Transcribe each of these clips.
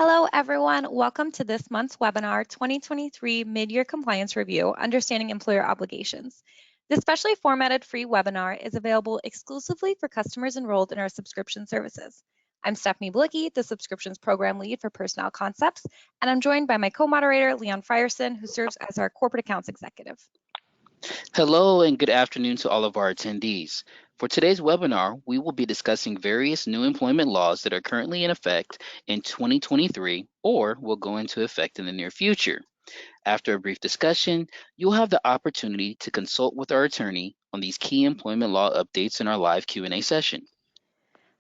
Hello, everyone. Welcome to this month's webinar, 2023 Mid-Year Compliance Review, Understanding Employer Obligations. This specially formatted free webinar is available exclusively for customers enrolled in our subscription services. I'm Stephanie Blicky, the Subscriptions Program Lead for Personnel Concepts, and I'm joined by my co-moderator, Leon Frierson, who serves as our Corporate Accounts Executive. Hello and good afternoon to all of our attendees. For today's webinar, we will be discussing various new employment laws that are currently in effect in 2023 or will go into effect in the near future. After a brief discussion, you'll have the opportunity to consult with our attorney on these key employment law updates in our live Q&A session.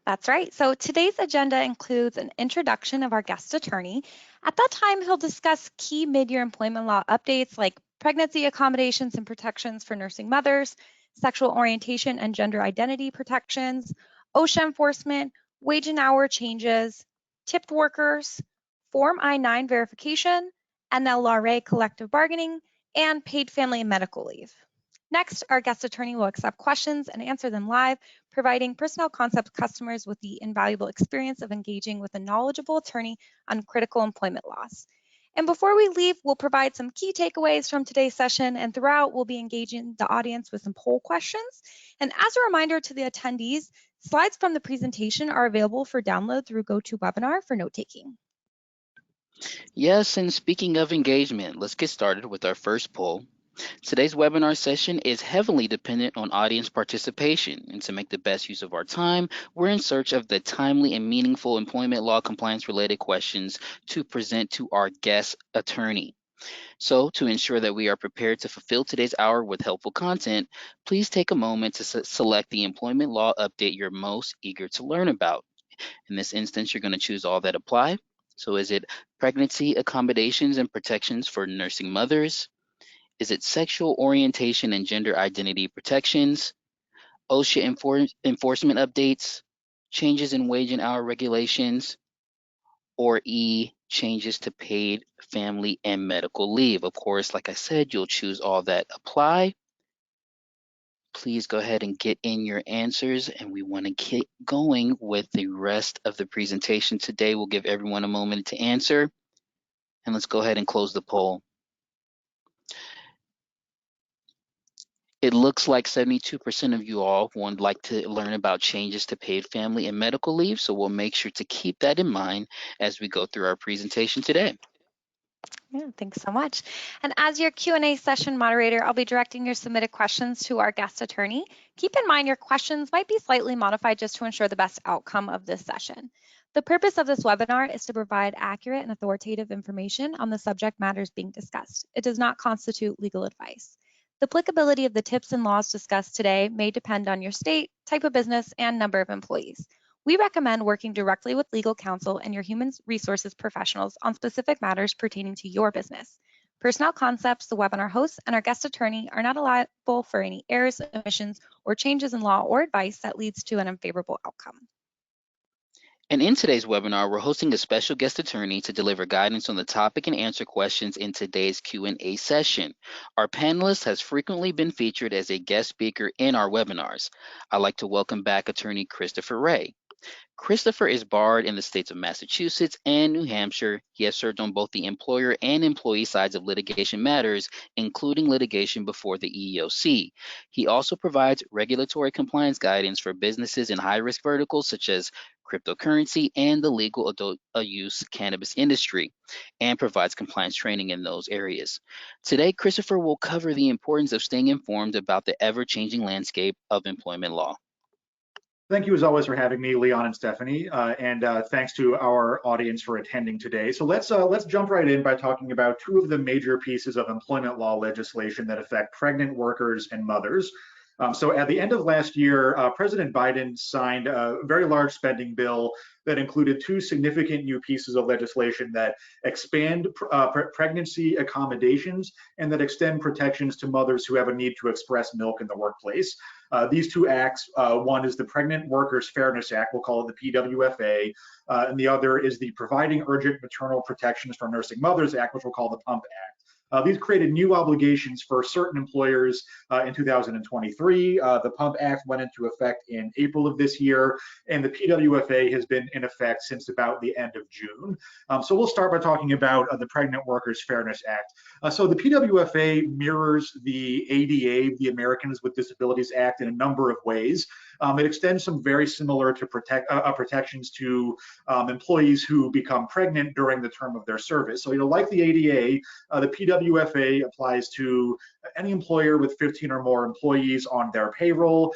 That's right. So today's agenda includes an introduction of our guest attorney. At that time, he'll discuss key mid-year employment law updates like pregnancy accommodations and protections for nursing mothers, sexual orientation and gender identity protections, OSHA enforcement, wage and hour changes, tipped workers, Form I-9 verification, NLRA collective bargaining, and paid family and medical leave. Next, our guest attorney will accept questions and answer them live, providing Personnel Concepts customers with the invaluable experience of engaging with a knowledgeable attorney on critical employment laws. And before we leave, we'll provide some key takeaways from today's session, and throughout, we'll be engaging the audience with some poll questions. And as a reminder to the attendees, slides from the presentation are available for download through GoToWebinar for note-taking. Yes, and speaking of engagement, let's get started with our first poll. Today's webinar session is heavily dependent on audience participation, and to make the best use of our time, we're in search of the timely and meaningful employment law compliance related questions to present to our guest attorney. So to ensure that we are prepared to fulfill today's hour with helpful content, please take a moment to select the employment law update you're most eager to learn about. In this instance, you're going to choose all that apply. So is it pregnancy accommodations and protections for nursing mothers? Is it sexual orientation and gender identity protections, OSHA enforcement updates, changes in wage and hour regulations, or E, changes to paid family and medical leave? Of course, like I said, you'll choose all that apply. Please go ahead and get in your answers, and we want to keep going with the rest of the presentation today. We'll give everyone a moment to answer, and let's go ahead and close the poll. It looks like 72% of you all would like to learn about changes to paid family and medical leave, so we'll make sure to keep that in mind as we go through our presentation today. Yeah, thanks so much. And as your Q&A session moderator, I'll be directing your submitted questions to our guest attorney. Keep in mind your questions might be slightly modified just to ensure the best outcome of this session. The purpose of this webinar is to provide accurate and authoritative information on the subject matters being discussed. It does not constitute legal advice. The applicability of the tips and laws discussed today may depend on your state, type of business, and number of employees. We recommend working directly with legal counsel and your human resources professionals on specific matters pertaining to your business. Personnel Concepts, the webinar host, and our guest attorney are not liable for any errors, omissions, or changes in law or advice that leads to an unfavorable outcome. And in today's webinar, we're hosting a special guest attorney to deliver guidance on the topic and answer questions in today's Q&A session. Our panelist has frequently been featured as a guest speaker in our webinars. I'd like to welcome back attorney Christopher Ray. Christopher is barred in the states of Massachusetts and New Hampshire. He has served on both the employer and employee sides of litigation matters, including litigation before the EEOC. He also provides regulatory compliance guidance for businesses in high-risk verticals such as cryptocurrency and the legal adult use cannabis industry, and provides compliance training in those areas. Today, Christopher will cover the importance of staying informed about the ever-changing landscape of employment law. Thank you as always for having me, Leon and Stephanie, and thanks to our audience for attending today. So let's jump right in by talking about two of the major pieces of employment law legislation that affect pregnant workers and mothers. So at the end of last year, President Biden signed a very large spending bill that included two significant new pieces of legislation that expand pregnancy accommodations and that extend protections to mothers who have a need to express milk in the workplace. These two acts, one is the Pregnant Workers Fairness Act, we'll call it the PWFA, and the other is the Providing Urgent Maternal Protections for Nursing Mothers Act, which we'll call the PUMP Act. These created new obligations for certain employers in 2023. The Pump Act went into effect in April of this year, and the PWFA has been in effect since about the end of June. So we'll start by talking about the Pregnant Workers Fairness Act. So the PWFA mirrors the ADA, the Americans with Disabilities Act, in a number of ways. It extends some very similar to protections to employees who become pregnant during the term of their service. So, like the ADA, the PWFA applies to any employer with 15 or more employees on their payroll.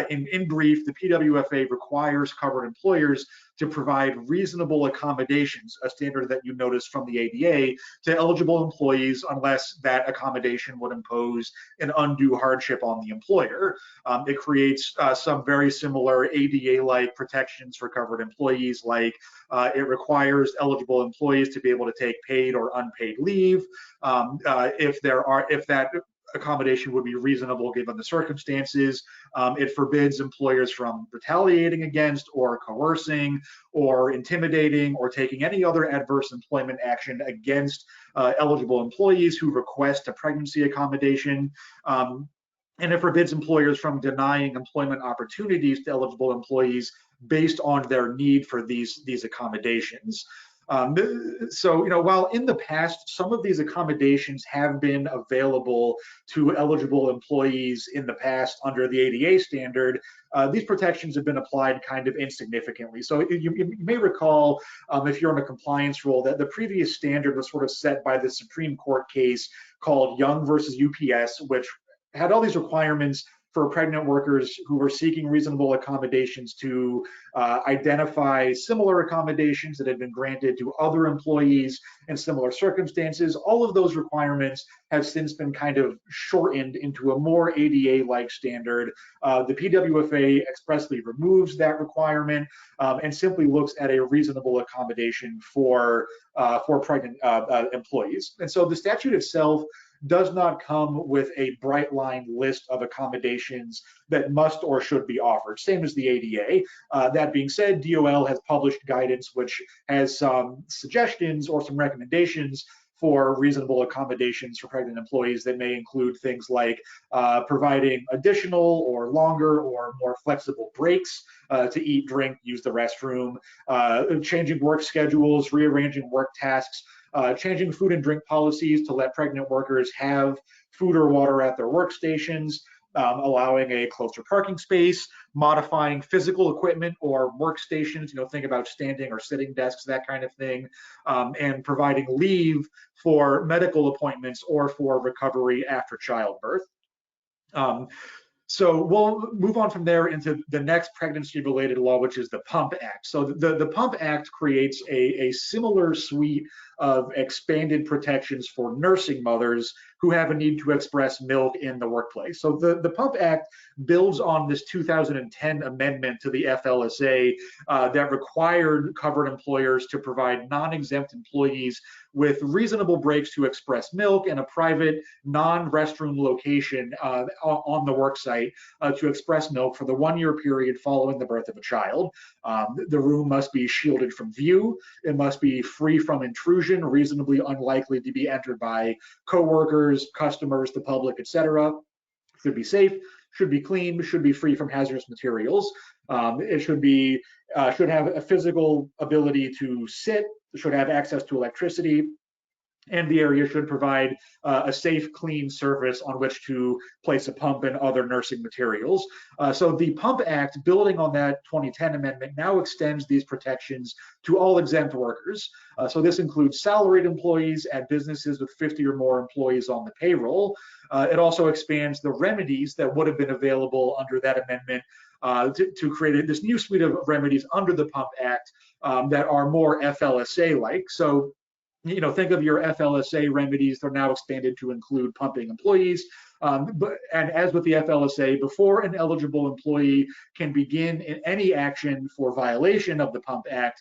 In brief, the PWFA requires covered employers to provide reasonable accommodations, a standard that you notice from the ADA, to eligible employees unless that accommodation would impose an undue hardship on the employer. It creates some very similar ADA-like protections for covered employees, like it requires eligible employees to be able to take paid or unpaid leave if that accommodation would be reasonable given the circumstances. It forbids employers from retaliating against or coercing or intimidating or taking any other adverse employment action against eligible employees who request a pregnancy accommodation. And it forbids employers from denying employment opportunities to eligible employees based on their need for these accommodations. So, while in the past, some of these accommodations have been available to eligible employees in the past under the ADA standard, these protections have been applied kind of insignificantly. So you may recall, if you're in a compliance role, that the previous standard was sort of set by the Supreme Court case called Young versus UPS, which had all these requirements for pregnant workers who were seeking reasonable accommodations to identify similar accommodations that had been granted to other employees in similar circumstances. All of those requirements have since been kind of shortened into a more ADA-like standard. The PWFA expressly removes that requirement and simply looks at a reasonable accommodation for pregnant employees. And so the statute itself does not come with a bright line list of accommodations that must or should be offered, same as the ADA. That being said, DOL has published guidance which has some suggestions or some recommendations for reasonable accommodations for pregnant employees that may include things like providing additional or longer or more flexible breaks to eat, drink, use the restroom, changing work schedules, rearranging work tasks, changing food and drink policies to let pregnant workers have food or water at their workstations, allowing a closer parking space, modifying physical equipment or workstations, think about standing or sitting desks, that kind of thing, and providing leave for medical appointments or for recovery after childbirth. So we'll move on from there into the next pregnancy-related law, which is the Pump Act. So the Pump Act creates a similar suite of expanded protections for nursing mothers who have a need to express milk in the workplace. So the Pump Act builds on this 2010 amendment to the FLSA that required covered employers to provide non-exempt employees with reasonable breaks to express milk in a private non-restroom location on the work site to express milk for the 1-year period following the birth of a child. The room must be shielded from view. It must be free from intrusion, reasonably unlikely to be entered by coworkers, customers, the public, etc. Should be safe, should be clean, should be free from hazardous materials. It should have a physical ability to sit, should have access to electricity, and the area should provide a safe, clean surface on which to place a pump and other nursing materials. So the Pump Act, building on that 2010 amendment, now extends these protections to all exempt workers. So this includes salaried employees at businesses with 50 or more employees on the payroll. It also expands the remedies that would have been available under that amendment to create this new suite of remedies under the Pump Act that are more FLSA-like. So think of your FLSA remedies, they're now expanded to include pumping employees. And as with the FLSA, before an eligible employee can begin in any action for violation of the Pump Act,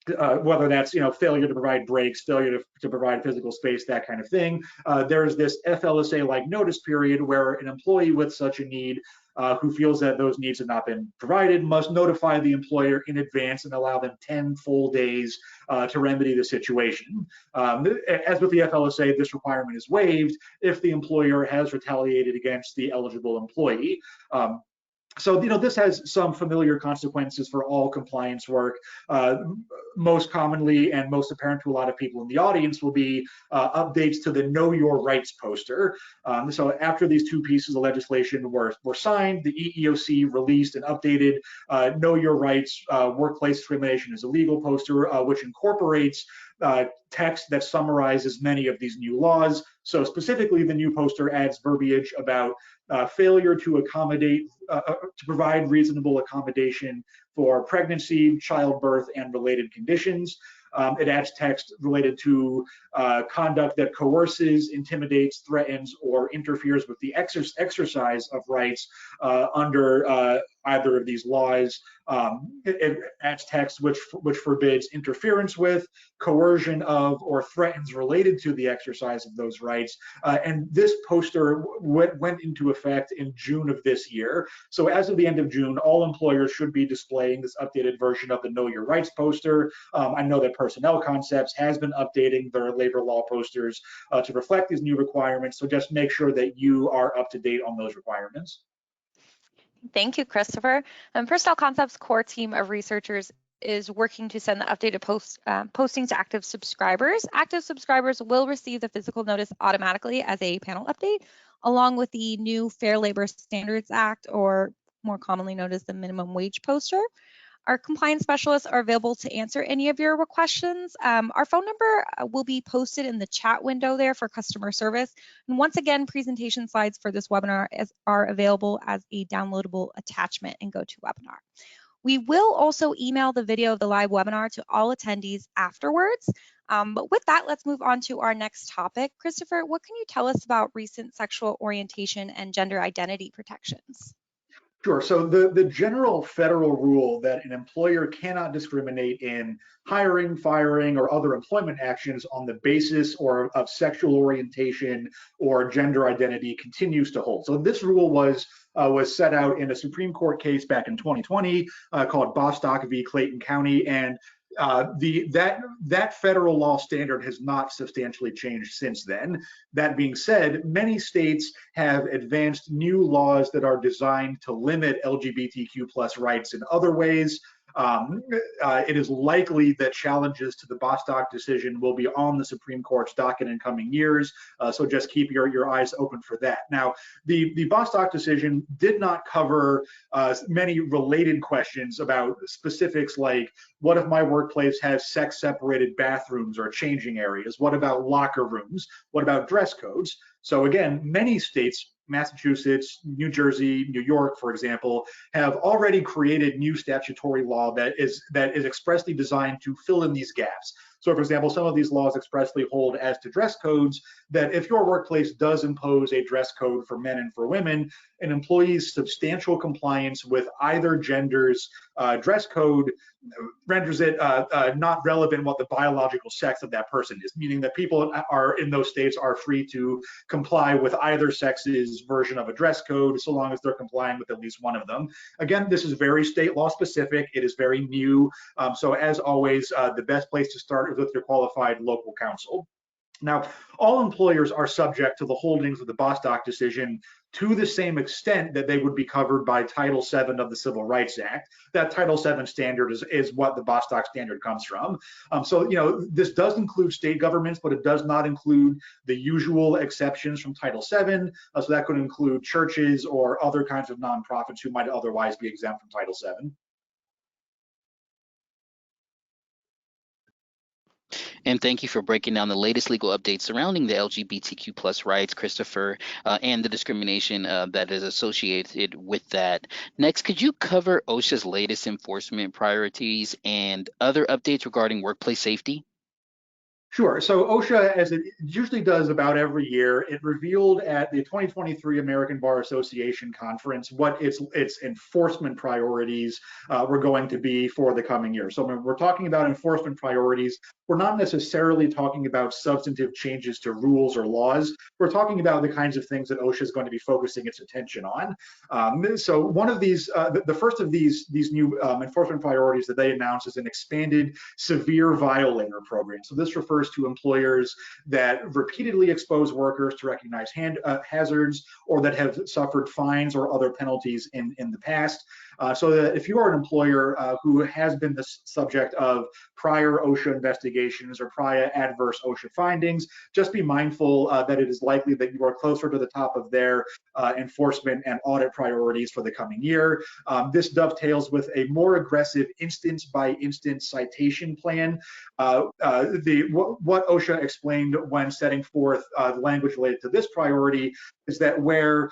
whether that's failure to provide breaks, failure to provide physical space, that kind of thing, there's this FLSA-like notice period where an employee with such a need who feels that those needs have not been provided must notify the employer in advance and allow them 10 full days to remedy the situation. As with the FLSA, this requirement is waived if the employer has retaliated against the eligible employee. So, this has some familiar consequences for all compliance work. Most commonly and most apparent to a lot of people in the audience will be updates to the Know Your Rights poster. So after these two pieces of legislation were signed, the EEOC released an updated Know Your Rights Workplace Discrimination is Illegal poster, which incorporates text that summarizes many of these new laws. So specifically, the new poster adds verbiage about failure to accommodate, to provide reasonable accommodation for pregnancy, childbirth, and related conditions. It adds text related to conduct that coerces, intimidates, threatens, or interferes with the exercise of rights under either of these laws. It adds text which forbids interference with, coercion of, or threatens related to the exercise of those rights. And this poster went into effect in June of this year. So as of the end of June, all employers should be displaying this updated version of the Know Your Rights poster. I know that Personnel Concepts has been updating their labor law posters to reflect these new requirements. So just make sure that you are up to date on those requirements. Thank you, Christopher. Personnel Concepts' core team of researchers is working to send the updated postings to active subscribers. Active subscribers will receive the physical notice automatically as a panel update, along with the new Fair Labor Standards Act, or more commonly known as the minimum wage poster. Our compliance specialists are available to answer any of your questions. Our phone number will be posted in the chat window there for customer service. And once again, presentation slides for this webinar are available as a downloadable attachment in GoToWebinar. We will also email the video of the live webinar to all attendees afterwards. But with that, let's move on to our next topic. Christopher, what can you tell us about recent sexual orientation and gender identity protections? Sure. So the general federal rule that an employer cannot discriminate in hiring, firing, or other employment actions on the basis or of sexual orientation or gender identity continues to hold. So this rule was set out in a Supreme Court case back in 2020 called Bostock v. Clayton County, and that federal law standard has not substantially changed since then. That being said, many states have advanced new laws that are designed to limit LGBTQ plus rights in other ways. It is likely that challenges to the Bostock decision will be on the Supreme Court's docket in coming years, so just keep your eyes open for that. Now, the Bostock decision did not cover many related questions about specifics like, what if my workplace has sex-separated bathrooms or changing areas? What about locker rooms? What about dress codes? So again, many states, Massachusetts, New Jersey, New York, for example, have already created new statutory law that is expressly designed to fill in these gaps. So, for example, some of these laws expressly hold as to dress codes that if your workplace does impose a dress code for men and for women, an employee's substantial compliance with either gender's dress code renders it not relevant what the biological sex of that person is, meaning that people are in those states are free to comply with either sex's version of a dress code so long as they're complying with at least one of them. Again, this is very state law specific. It is very new. So as always, the best place to start is with your qualified local counsel. Now, all employers are subject to the holdings of the Bostock decision to the same extent that they would be covered by Title VII of the Civil Rights Act. That Title VII standard is what the Bostock standard comes from. So, this does include state governments, but it does not include the usual exceptions from Title VII. So that could include churches or other kinds of nonprofits who might otherwise be exempt from Title VII. And thank you for breaking down the latest legal updates surrounding the LGBTQ plus rights, Christopher, and the discrimination that is associated with that. Next, could you cover OSHA's latest enforcement priorities and other updates regarding workplace safety? Sure. So OSHA, as it usually does about every year, it revealed at the 2023 American Bar Association conference what its enforcement priorities were going to be for the coming year. So when we're talking about enforcement priorities, we're not necessarily talking about substantive changes to rules or laws. We're talking about the kinds of things that OSHA is going to be focusing its attention on. So one of these, the first of these new enforcement priorities that they announced is an expanded severe violator program. So this refers to employers that repeatedly expose workers to recognized hazards or that have suffered fines or other penalties in the past. So that if you are an employer who has been the subject of prior OSHA investigations or prior adverse OSHA findings, just be mindful that it is likely that you are closer to the top of their enforcement and audit priorities for the coming year. This dovetails with a more aggressive instance by instance citation plan. What OSHA explained when setting forth the language related to this priority is that where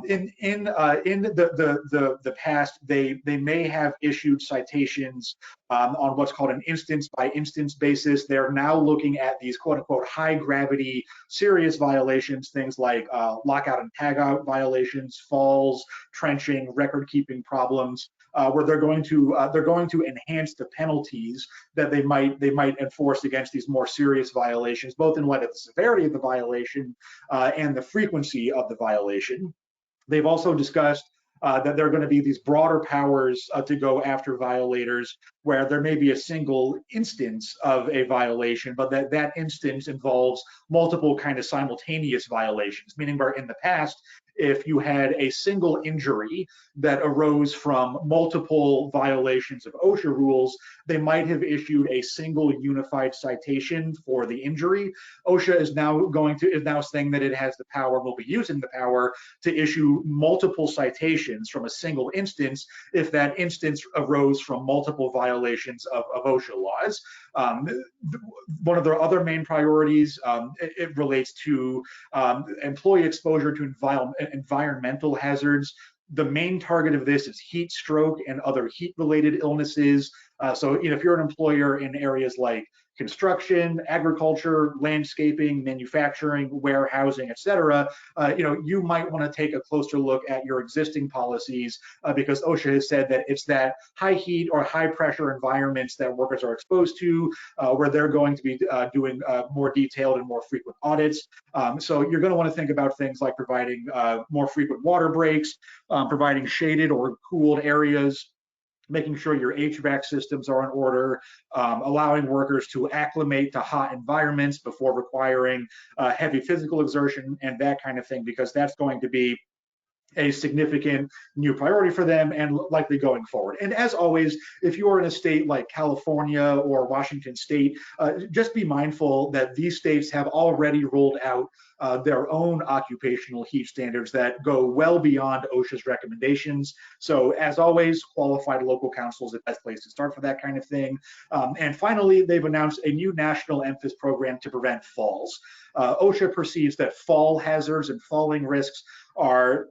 in the past they may have issued citations on what's called an instance by instance basis. They're now looking at these quote unquote high gravity serious violations, things like lockout and tagout violations, falls, trenching, record keeping problems, where they're going to enhance the penalties that they might enforce against these more serious violations, both in light of the severity of the violation and the frequency of the violation. They've also discussed that there are going to be these broader powers to go after violators where there may be a single instance of a violation, but that instance involves multiple kind of simultaneous violations, meaning where in the past, if you had a single injury that arose from multiple violations of OSHA rules, they might have issued a single unified citation for the injury. OSHA is now saying that it has the power, will be using the power to issue multiple citations from a single instance if that instance arose from multiple violations of OSHA laws. One of their other main priorities, it relates to employee exposure to environmental hazards. The main target of this is heat stroke and other heat-related illnesses. So, if you're an employer in areas like construction, agriculture, landscaping, manufacturing, warehousing, et cetera, you might want to take a closer look at your existing policies because OSHA has said that it's that high heat or high pressure environments that workers are exposed to where they're going to be doing more detailed and more frequent audits. So you're going to want to think about things like providing more frequent water breaks, providing shaded or cooled areas, making sure your HVAC systems are in order, allowing workers to acclimate to hot environments before requiring heavy physical exertion and that kind of thing, because that's going to be a significant new priority for them and likely going forward. And as always, if you are in a state like California or Washington State, just be mindful that these states have already rolled out their own occupational heat standards that go well beyond OSHA's recommendations. So as always, qualified local counsel is the best place to start for that kind of thing. And finally, they've announced a new national MPHIS program to prevent falls. OSHA perceives that fall hazards and falling risks are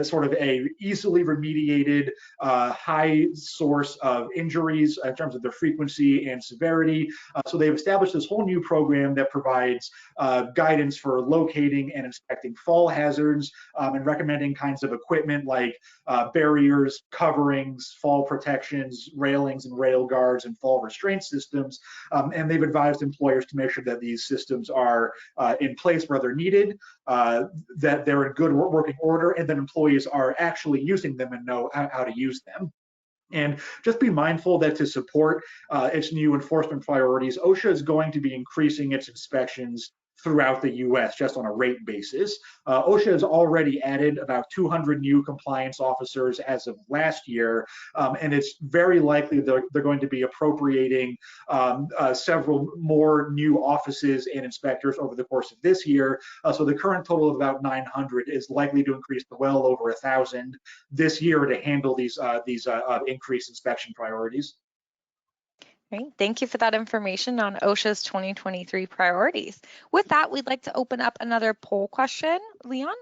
sort of a easily remediated high source of injuries in terms of their frequency and severity. So they've established this whole new program that provides guidance for locating and inspecting fall hazards and recommending kinds of equipment like barriers, coverings, fall protections, railings and rail guards, and fall restraint systems. And they've advised employers to make sure that these systems are in place where they're needed, that they're in good working order, and that employees are actually using them and know how to use them. And just be mindful that to support its new enforcement priorities, OSHA is going to be increasing its inspections throughout the US just on a rate basis. OSHA has already added about 200 new compliance officers as of last year, and it's very likely they're going to be appropriating several more new offices and inspectors over the course of this year. So the current total of about 900 is likely to increase to well over 1,000 this year to handle these increased inspection priorities. Great. Thank you for that information on OSHA's 2023 priorities. With that, we'd like to open up another poll question. Leon?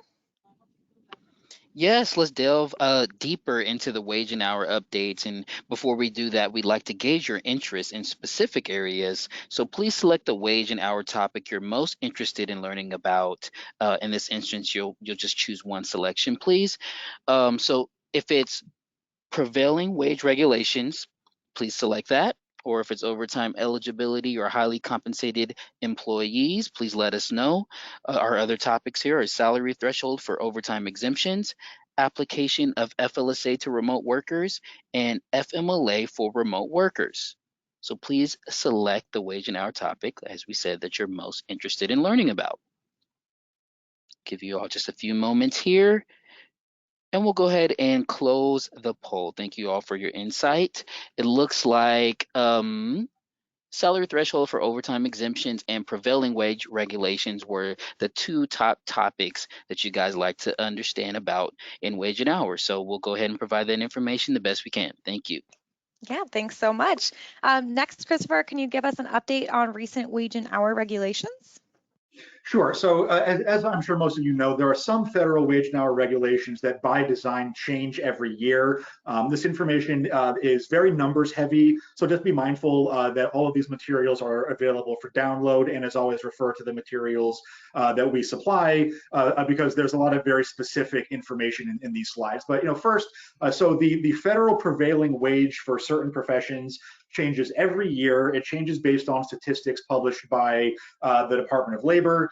Yes, let's delve deeper into the wage and hour updates. And before we do that, we'd like to gauge your interest in specific areas. So please select the wage and hour topic you're most interested in learning about. In this instance, you'll just choose one selection, please. So if it's prevailing wage regulations, please select that. or if it's overtime eligibility or highly compensated employees, please let us know. Our other topics here are salary threshold for overtime exemptions, application of FLSA to remote workers, and FMLA for remote workers. So please select the wage and hour topic, as we said, that you're most interested in learning about. Give you all just a few moments here, and we'll go ahead and close the poll. Thank you all for your insight. It looks like salary threshold for overtime exemptions and prevailing wage regulations were the two top topics that you guys like to understand about in wage and hours. So we'll go ahead and provide that information the best we can. Thank you. Yeah, thanks so much. Next, Christopher, can you give us an update on recent wage and hour regulations? Sure. So as I'm sure most of you know, there are some federal wage and hour regulations that by design change every year. This information is very numbers heavy, so just be mindful that all of these materials are available for download, and as always, refer to the materials that we supply because there's a lot of very specific information in these slides. But first, so the federal prevailing wage for certain professions changes every year. It changes based on statistics published by the Department of Labor.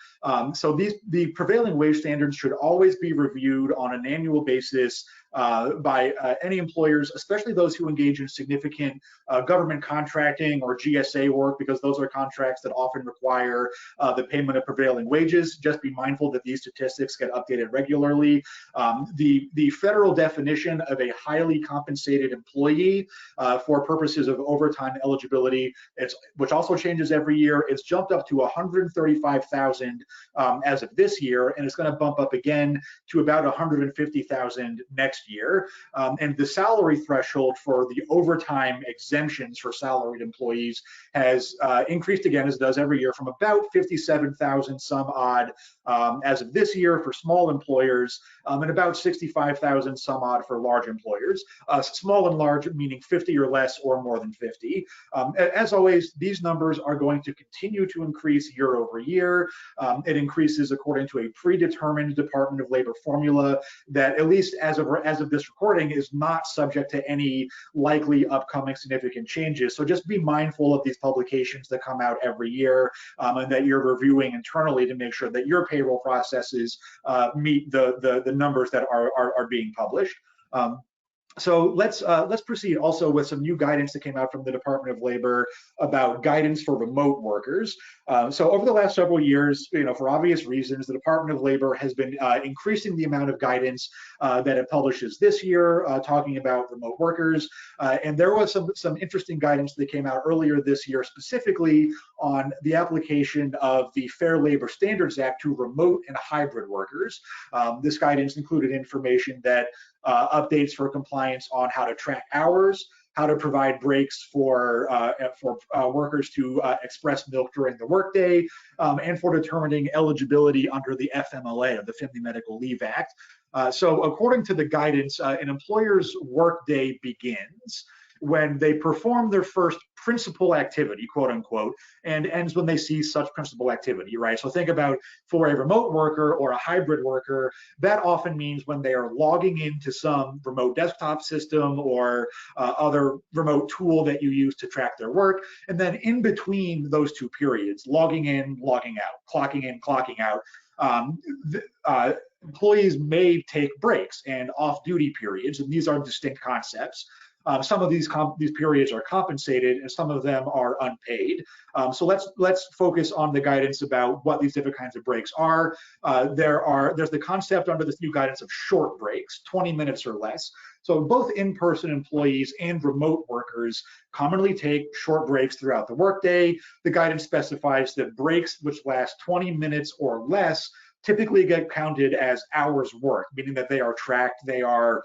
So the prevailing wage standards should always be reviewed on an annual basis by any employers, especially those who engage in significant government contracting or GSA work, because those are contracts that often require the payment of prevailing wages. Just be mindful that these statistics get updated regularly. The federal definition of a highly compensated employee for purposes of overtime eligibility, which also changes every year, it's jumped up to 135,000 as of this year, and it's going to bump up again to about 150,000 next year. And the salary threshold for the overtime exemptions for salaried employees has increased again, as it does every year, from about 57,000 some odd as of this year for small employers, and about 65,000 some odd for large employers. Small and large meaning 50 or less or more than 50. As always, these numbers are going to continue to increase year over year. It increases according to a predetermined Department of Labor formula that, at least as of this recording, is not subject to any likely upcoming significant changes. So just be mindful of these publications that come out every year, and that you're reviewing internally to make sure that your payroll processes meet the numbers that are being published. So let's proceed also with some new guidance that came out from the Department of Labor about guidance for remote workers. So over the last several years, for obvious reasons, the Department of Labor has been increasing the amount of guidance that it publishes this year, talking about remote workers. And there was some interesting guidance that came out earlier this year, specifically on the application of the Fair Labor Standards Act to remote and hybrid workers. This guidance included information that updates for compliance on how to track hours, how to provide breaks for workers to express milk during the workday, and for determining eligibility under the FMLA, the Family Medical Leave Act. So according to the guidance, an employer's workday begins when they perform their first principal activity, quote unquote, and ends when they cease such principal activity, right? So think about, for a remote worker or a hybrid worker, that often means when they are logging into some remote desktop system or other remote tool that you use to track their work. And then in between those two periods, logging in, logging out, clocking in, clocking out, employees may take breaks and off-duty periods, and these are distinct concepts. Some of these periods are compensated, and some of them are unpaid. So let's focus on the guidance about what these different kinds of breaks are. There's the concept under this new guidance of short breaks, 20 minutes or less. So both in-person employees and remote workers commonly take short breaks throughout the workday. The guidance specifies that breaks which last 20 minutes or less typically get counted as hours worked, meaning that they are tracked, they are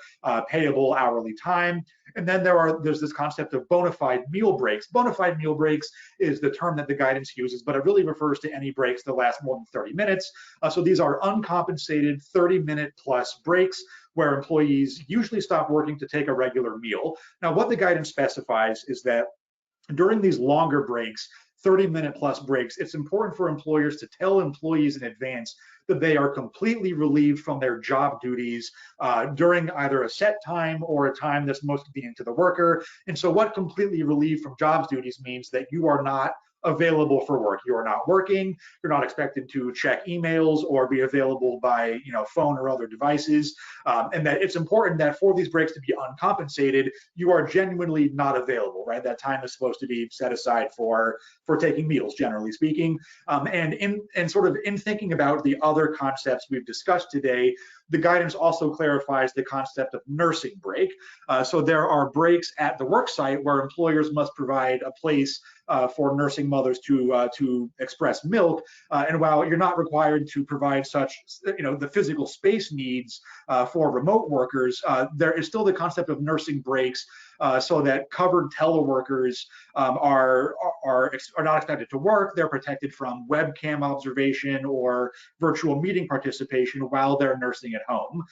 payable hourly time. And then there's this concept of bona fide meal breaks. Bona fide meal breaks is the term that the guidance uses, but it really refers to any breaks that last more than 30 minutes. So these are uncompensated 30-minute plus breaks where employees usually stop working to take a regular meal. Now, what the guidance specifies is that during these longer breaks, 30-minute plus breaks, it's important for employers to tell employees in advance that they are completely relieved from their job duties during either a set time or a time that's most convenient to the worker. And so what completely relieved from jobs duties means that you are not available for work. You are not working. You're not expected to check emails or be available by phone or other devices. And that it's important that for these breaks to be uncompensated, you are genuinely not available, right? That time is supposed to be set aside for taking meals, generally speaking. And in thinking about the other concepts we've discussed today, the guidance also clarifies the concept of nursing break. So there are breaks at the work site where employers must provide a place for nursing mothers to express milk. And while you're not required to provide such, the physical space needs for remote workers, there is still the concept of nursing breaks so that covered teleworkers are not expected to work. They're protected from webcam observation or virtual meeting participation while they're nursing at home.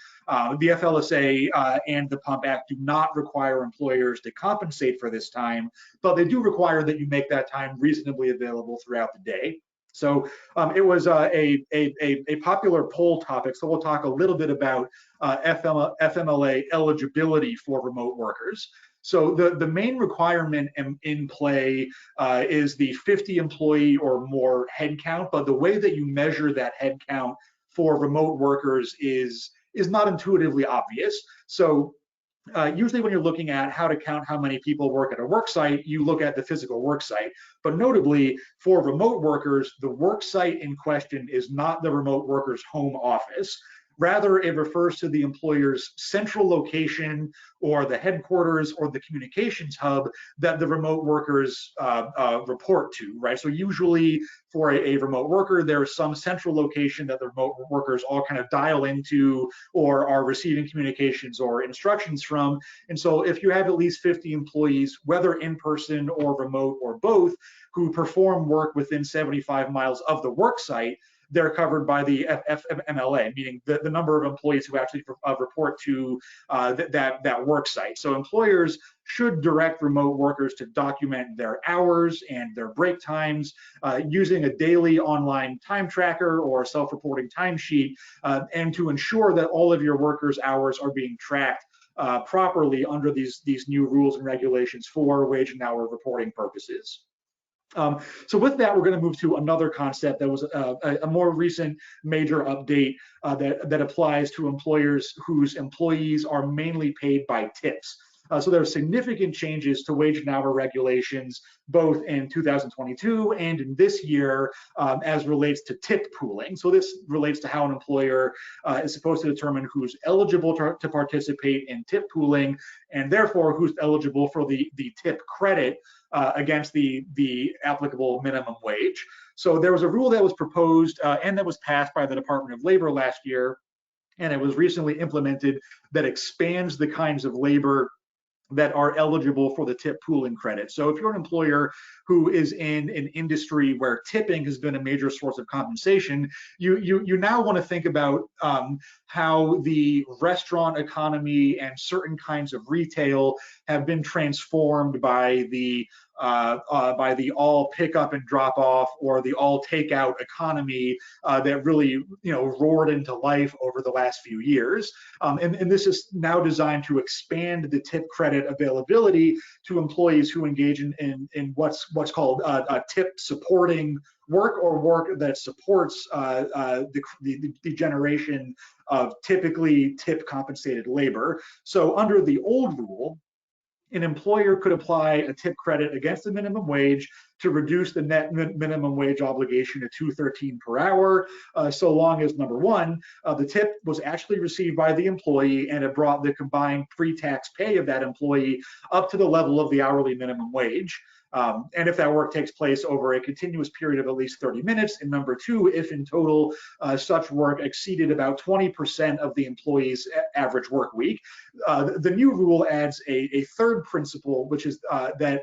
The FLSA and the Pump Act do not require employers to compensate for this time, but they do require that you make that time reasonably available throughout the day. So it was a popular poll topic. So we'll talk a little bit about FMLA eligibility for remote workers. So the main requirement in play is the 50 employee or more headcount, but the way that you measure that headcount for remote workers is not intuitively obvious. So usually when you're looking at how to count how many people work at a work site, you look at the physical work site. But notably, for remote workers, the work site in question is not the remote worker's home office. Rather, it refers to the employer's central location or the headquarters or the communications hub that the remote workers report to, right? So usually for a remote worker, there's some central location that the remote workers all kind of dial into or are receiving communications or instructions from. And so if you have at least 50 employees, whether in person or remote or both, who perform work within 75 miles of the work site, they're covered by the FMLA, meaning the number of employees who actually report to that work site. So employers should direct remote workers to document their hours and their break times using a daily online time tracker or self-reporting timesheet, and to ensure that all of your workers' hours are being tracked properly under these new rules and regulations for wage and hour reporting purposes. So with that, we're going to move to another concept that was a more recent major update that applies to employers whose employees are mainly paid by tips. So there are significant changes to wage and hour regulations, both in 2022 and in this year, as relates to tip pooling. So this relates to how an employer is supposed to determine who's eligible to participate in tip pooling, and therefore who's eligible for the tip credit against the applicable minimum wage. So there was a rule that was proposed and that was passed by the Department of Labor last year, and it was recently implemented, that expands the kinds of labor that are eligible for the tip pooling credit. So if you're an employer who is in an industry where tipping has been a major source of compensation, you now want to think about how the restaurant economy and certain kinds of retail have been transformed by the all pick up and drop off or the all takeout economy that really roared into life over the last few years. And this is now designed to expand the tip credit availability to employees who engage in what's called tip supporting work, or work that supports the generation of typically tip compensated labor. So under the old rule, an employer could apply a tip credit against the minimum wage to reduce the net minimum wage obligation to $2.13 per hour, so long as, number one, the tip was actually received by the employee and it brought the combined pre-tax pay of that employee up to the level of the hourly minimum wage. And if that work takes place over a continuous period of at least 30 minutes, and number two, if in total such work exceeded about 20% of the employee's average work week. The new rule adds a third principle, which is that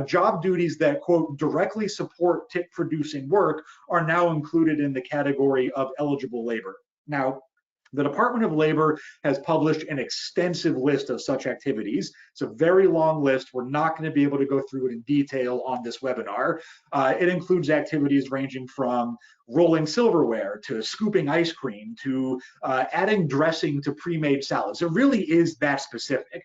job duties that, quote, directly support tip producing work are now included in the category of eligible labor. Now, The Department of Labor has published an extensive list of such activities. It's a very long list. We're not going to be able to go through it in detail on this webinar. It includes activities ranging from rolling silverware to scooping ice cream to adding dressing to pre-made salads. It really is that specific.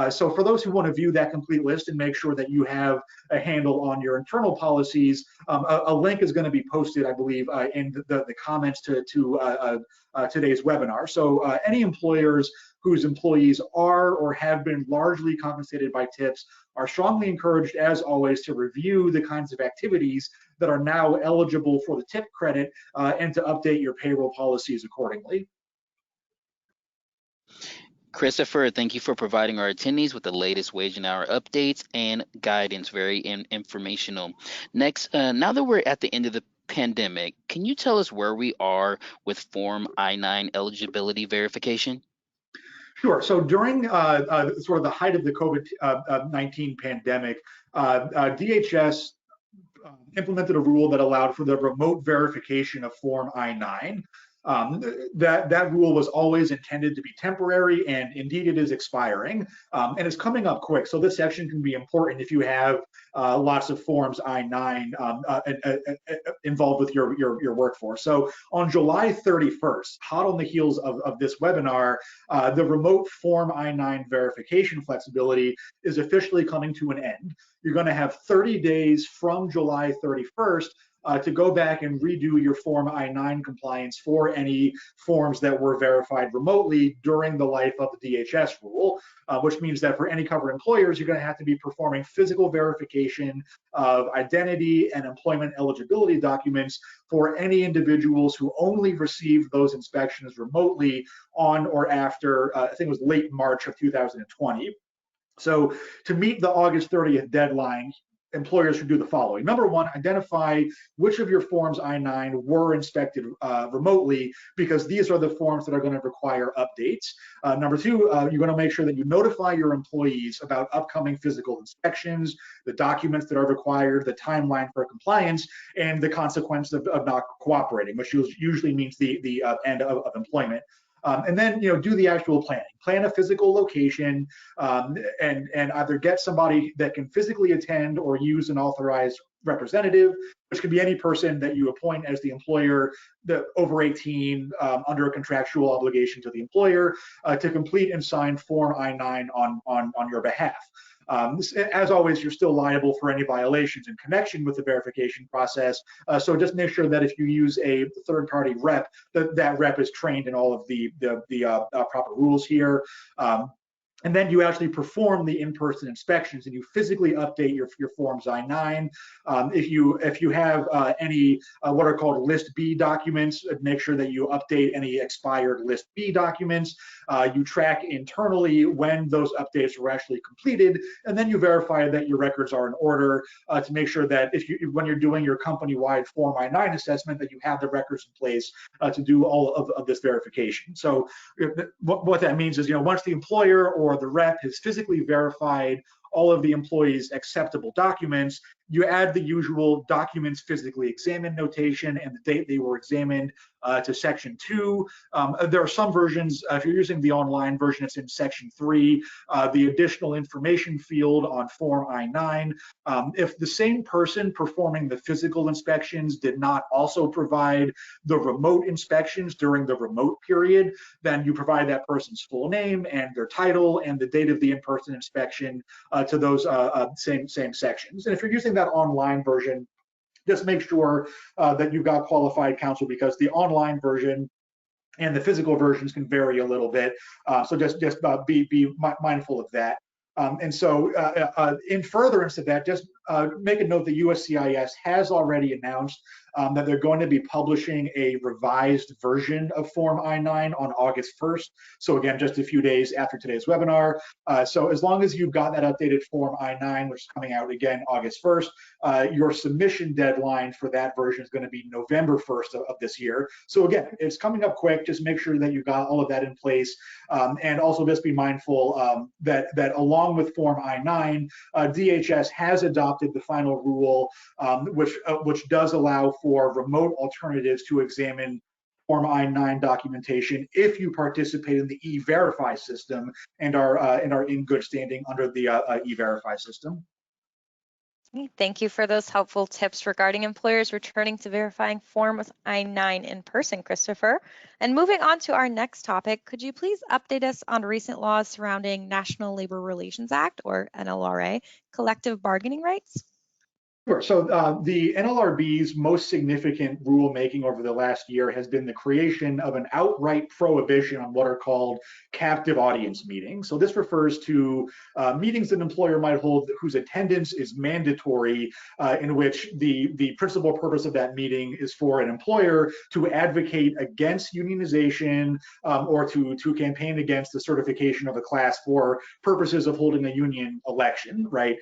So for those who want to view that complete list and make sure that you have a handle on your internal policies, a link is going to be posted, I believe, in the comments to today's webinar. So any employers whose employees are or have been largely compensated by tips are strongly encouraged, as always, to review the kinds of activities that are now eligible for the tip credit and to update your payroll policies accordingly. Christopher, thank you for providing our attendees with the latest wage and hour updates and guidance. Very informational. Next, now that we're at the end of the pandemic, can you tell us where we are with Form I-9 eligibility verification? Sure. So during sort of the height of the COVID-19 pandemic, DHS implemented a rule that allowed for the remote verification of Form I-9. That rule was always intended to be temporary, and indeed it is expiring, and it's coming up quick. So this section can be important if you have lots of Forms I-9 involved with your workforce. So on July 31st, hot on the heels of this webinar, the remote Form I-9 verification flexibility is officially coming to an end. You're going to have 30 days from July 31st to go back and redo your Form I-9 compliance for any forms that were verified remotely during the life of the DHS rule, which means that for any covered employers, you're going to have to be performing physical verification of identity and employment eligibility documents for any individuals who only received those inspections remotely on or after, I think it was late March of 2020. So to meet the August 30th deadline, employers should do the following. Number one, identify which of your Forms I-9 were inspected remotely, because these are the forms that are going to require updates. Number two, you're going to make sure that you notify your employees about upcoming physical inspections, the documents that are required, the timeline for compliance, and the consequence of not cooperating, which usually means the end of employment. And then, do the actual planning. Plan a physical location, and either get somebody that can physically attend or use an authorized representative, which can be any person that you appoint as the employer, over 18, under a contractual obligation to the employer, to complete and sign Form I-9 on your behalf. As always, you're still liable for any violations in connection with the verification process. So just make sure that if you use a third-party rep, that rep is trained in all of the proper rules here. And then you actually perform the in-person inspections and you physically update your Forms I-9. If you have any what are called List B documents, make sure that you update any expired List B documents. You track internally when those updates were actually completed, and then you verify that your records are in order to make sure that when you're doing your company-wide Form I-9 assessment, that you have the records in place to do all of this verification. So what that means is, once the employer or the rep has physically verified all of the employee's acceptable documents, you add the usual documents physically examined notation and the date they were examined to Section 2. There are some versions, if you're using the online version, it's in Section 3, the additional information field on Form I-9. If the same person performing the physical inspections did not also provide the remote inspections during the remote period, then you provide that person's full name and their title and the date of the in-person inspection to those same sections. And if you're using that online version, just make sure that you've got qualified counsel, because the online version and the physical versions can vary a little bit. So just be mindful of that. And so in furtherance of that, just make a note that USCIS has already announced that they're going to be publishing a revised version of Form I-9 on August 1st. So again, just a few days after today's webinar. So as long as you've got that updated Form I-9, which is coming out again August 1st, your submission deadline for that version is going to be November 1st of this year. So again, it's coming up quick. Just make sure that you've got all of that in place. And also just be mindful that along with Form I-9, DHS has adopted the final rule, which does allow for remote alternatives to examine Form I-9 documentation if you participate in the E-Verify system and are in good standing under the E-Verify system. Thank you for those helpful tips regarding employers returning to verifying Form I-9 in person, Christopher. And moving on to our next topic, could you please update us on recent laws surrounding National Labor Relations Act, or NLRA, collective bargaining rights? Sure. So the NLRB's most significant rulemaking over the last year has been the creation of an outright prohibition on what are called captive audience meetings. So this refers to meetings an employer might hold whose attendance is mandatory, in which the principal purpose of that meeting is for an employer to advocate against unionization, or to campaign against the certification of a class for purposes of holding a union election, right?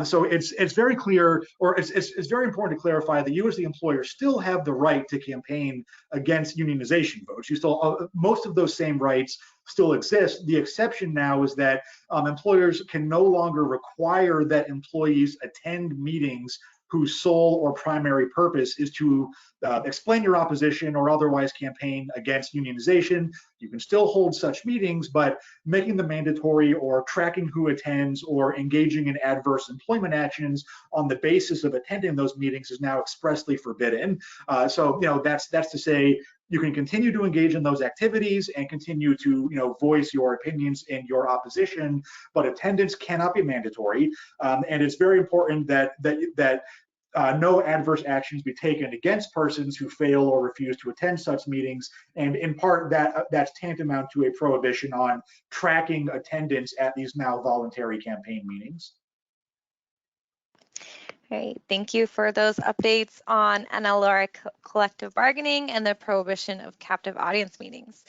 So it's very clear, or it's very important to clarify that you as the employer still have the right to campaign against unionization votes. You still, most of those same rights still exist. The exception now is that employers can no longer require that employees attend meetings whose sole or primary purpose is to explain your opposition or otherwise campaign against unionization. You can still hold such meetings, but making them mandatory or tracking who attends or engaging in adverse employment actions on the basis of attending those meetings is now expressly forbidden. So, that's to say, you can continue to engage in those activities and continue to, voice your opinions and your opposition, but attendance cannot be mandatory. And it's very important that no adverse actions be taken against persons who fail or refuse to attend such meetings. And in part, that's tantamount to a prohibition on tracking attendance at these now voluntary campaign meetings. Great. Thank you for those updates on NLRA collective bargaining and the prohibition of captive audience meetings.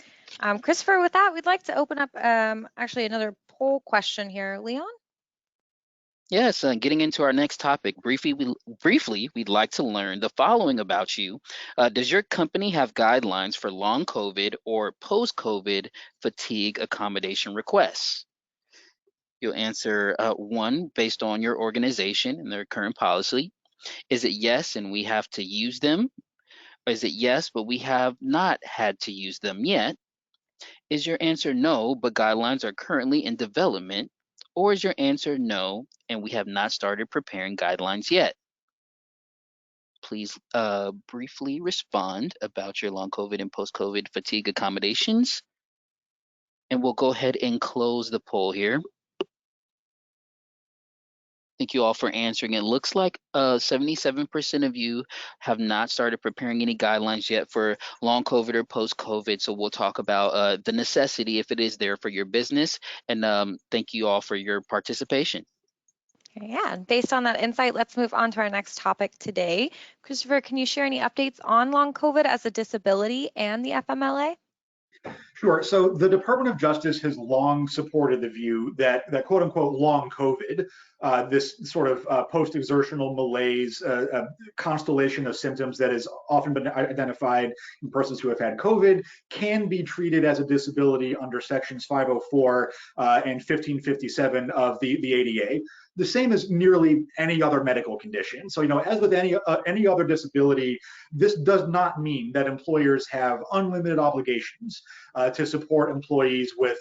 Christopher, with that, we'd like to open up actually another poll question here. Leon? Yes, getting into our next topic, briefly, we'd like to learn the following about you. Does your company have guidelines for long COVID or post-COVID fatigue accommodation requests? You'll answer 1, based on your organization and their current policy. Is it yes, and we have to use them? Or is it yes, but we have not had to use them yet? Is your answer no, but guidelines are currently in development? Or is your answer no, and we have not started preparing guidelines yet? Please briefly respond about your long COVID and post-COVID fatigue accommodations. And we'll go ahead and close the poll here. Thank you all for answering. It looks like 77% of you have not started preparing any guidelines yet for long COVID or post-COVID. So we'll talk about the necessity, if it is there, for your business. And thank you all for your participation. Yeah, and based on that insight, let's move on to our next topic today. Christopher, can you share any updates on long COVID as a disability and the FMLA? Sure. So the Department of Justice has long supported the view that quote unquote long COVID, this sort of post-exertional malaise, constellation of symptoms that has often been identified in persons who have had COVID, can be treated as a disability under sections 504 and 1557 of the ADA. The same as nearly any other medical condition. So, as with any other disability, this does not mean that employers have unlimited obligations to support employees with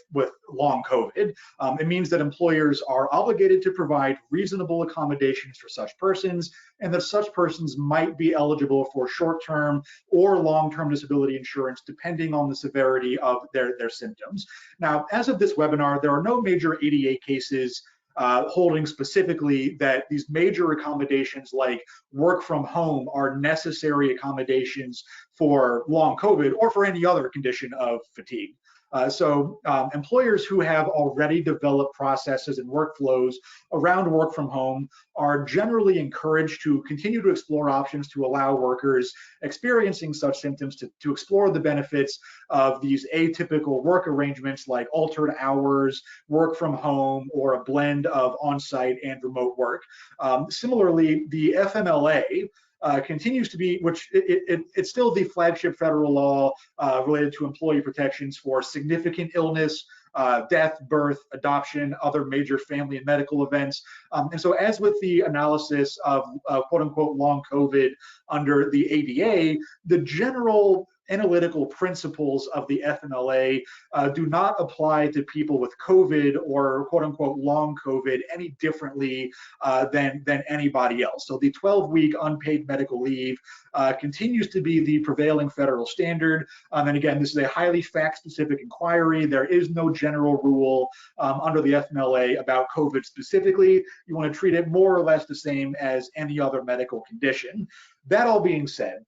long COVID. It means that employers are obligated to provide reasonable accommodations for such persons, and that such persons might be eligible for short-term or long-term disability insurance depending on the severity of their symptoms. Now, as of this webinar, there are no major ADA cases holding specifically that these major accommodations like work from home are necessary accommodations for long COVID or for any other condition of fatigue. So employers who have already developed processes and workflows around work from home are generally encouraged to continue to explore options to allow workers experiencing such symptoms to explore the benefits of these atypical work arrangements like altered hours, work from home, or a blend of on-site and remote work. Similarly, the FMLA continues to be, which it's still the flagship federal law related to employee protections for significant illness, death, birth, adoption, other major family and medical events. And so as with the analysis of quote unquote long COVID under the ADA, the general analytical principles of the FMLA do not apply to people with COVID or quote unquote long COVID any differently than anybody else. So the 12-week unpaid medical leave continues to be the prevailing federal standard. And again, this is a highly fact-specific inquiry. There is no general rule under the FMLA about COVID specifically. You want to treat it more or less the same as any other medical condition. That all being said,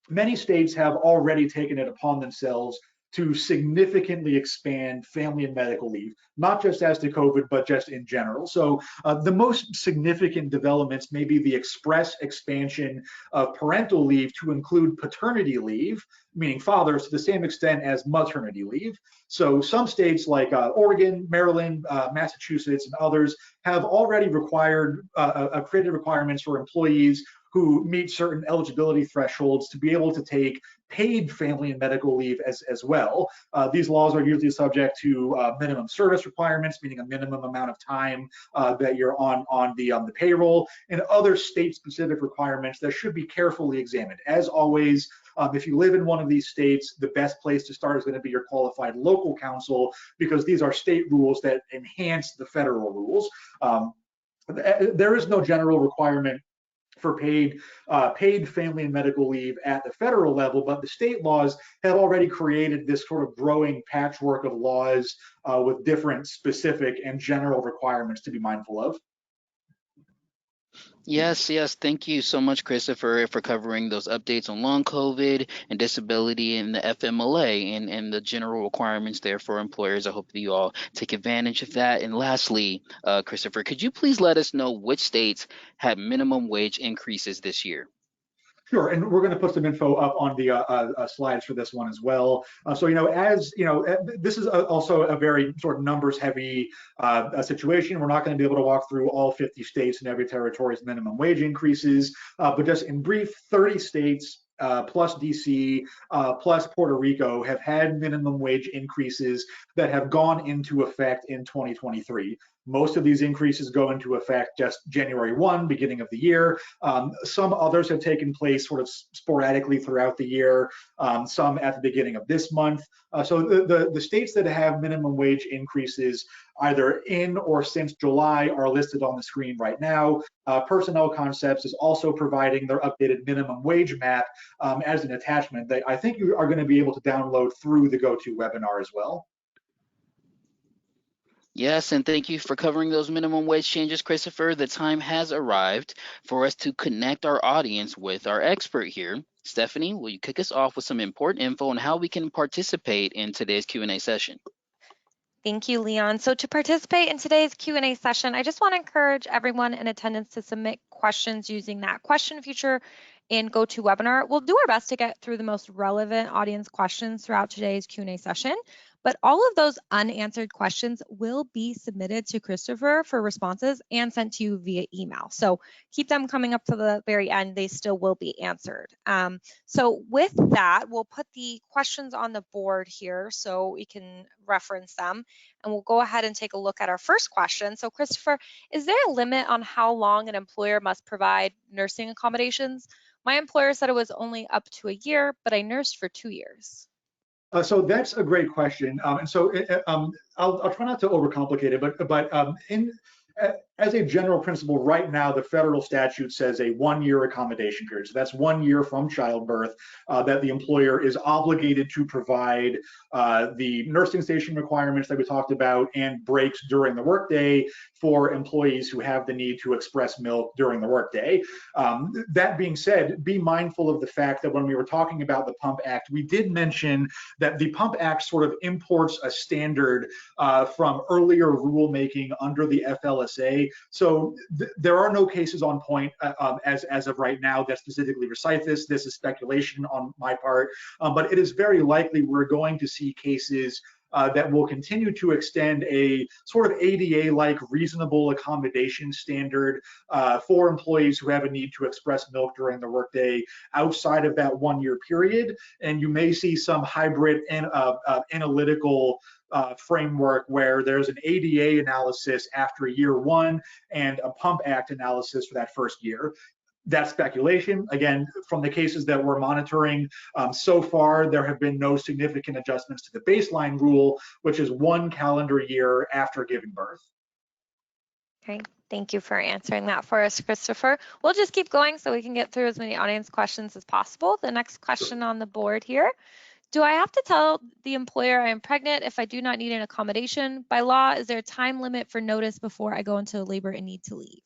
many states have already taken it upon themselves to significantly expand family and medical leave, not just as to COVID, but just in general. So the most significant developments may be the express expansion of parental leave to include paternity leave, meaning fathers, to the same extent as maternity leave. So some states like Oregon, Maryland, Massachusetts, and others have already created requirements for employees who meet certain eligibility thresholds to be able to take paid family and medical leave as well. These laws are usually subject to minimum service requirements, meaning a minimum amount of time that you're on the payroll, and other state-specific requirements that should be carefully examined. As always, if you live in one of these states, the best place to start is going to be your qualified local counsel, because these are state rules that enhance the federal rules. There is no general requirement for paid family and medical leave at the federal level, but the state laws have already created this sort of growing patchwork of laws with different specific and general requirements to be mindful of. Yes, yes. Thank you so much, Christopher, for covering those updates on long COVID and disability and the FMLA and the general requirements there for employers. I hope that you all take advantage of that. And lastly, Christopher, could you please let us know which states had minimum wage increases this year? Sure, and we're going to put some info up on the slides for this one as well. So, as you know, this is also a very sort of numbers-heavy situation. We're not going to be able to walk through all 50 states and every territory's minimum wage increases, but just in brief, 30 states plus DC, plus Puerto Rico have had minimum wage increases that have gone into effect in 2023. Most of these increases go into effect just January 1, beginning of the year. Some others have taken place sort of sporadically throughout the year, some at the beginning of this month. So the states that have minimum wage increases either in or since July are listed on the screen right now. Personnel Concepts is also providing their updated minimum wage map as an attachment that I think you are going to be able to download through the GoToWebinar as well. Yes, and thank you for covering those minimum wage changes, Christopher. The time has arrived for us to connect our audience with our expert here. Stephanie, will you kick us off with some important info on how we can participate in today's Q&A session? Thank you, Leon. So to participate in today's Q&A session, I just want to encourage everyone in attendance to submit questions using that question feature in GoToWebinar. We'll do our best to get through the most relevant audience questions throughout today's Q&A session, but all of those unanswered questions will be submitted to Christopher for responses and sent to you via email. So keep them coming up to the very end. They still will be answered. So with that, we'll put the questions on the board here so we can reference them. And we'll go ahead and take a look at our first question. So Christopher, is there a limit on how long an employer must provide nursing accommodations? My employer said it was only up to a year, but I nursed for 2 years. So that's a great question, and so I'll try not to overcomplicate it, but as a general principle, right now the federal statute says a 1-year accommodation period. So that's 1 year from childbirth that the employer is obligated to provide the nursing station requirements that we talked about and breaks during the workday for employees who have the need to express milk during the workday. That being said, be mindful of the fact that when we were talking about the Pump Act, we did mention that the Pump Act sort of imports a standard from earlier rulemaking under the FLSA. So there are no cases on point as of right now that specifically recite this. This is speculation on my part, but it is very likely we're going to see cases that will continue to extend a sort of ADA-like reasonable accommodation standard for employees who have a need to express milk during the workday outside of that 1-year period. And you may see some hybrid and analytical framework where there's an ADA analysis after year 1 and a Pump Act analysis for that first year. That's speculation. Again, from the cases that we're monitoring, so far there have been no significant adjustments to the baseline rule, which is 1 calendar year after giving birth. Great. Thank you for answering that for us, Christopher. We'll just keep going so we can get through as many audience questions as possible. The next question on the board here. Do I have to tell the employer I am pregnant if I do not need an accommodation? By law, is there a time limit for notice before I go into labor and need to leave?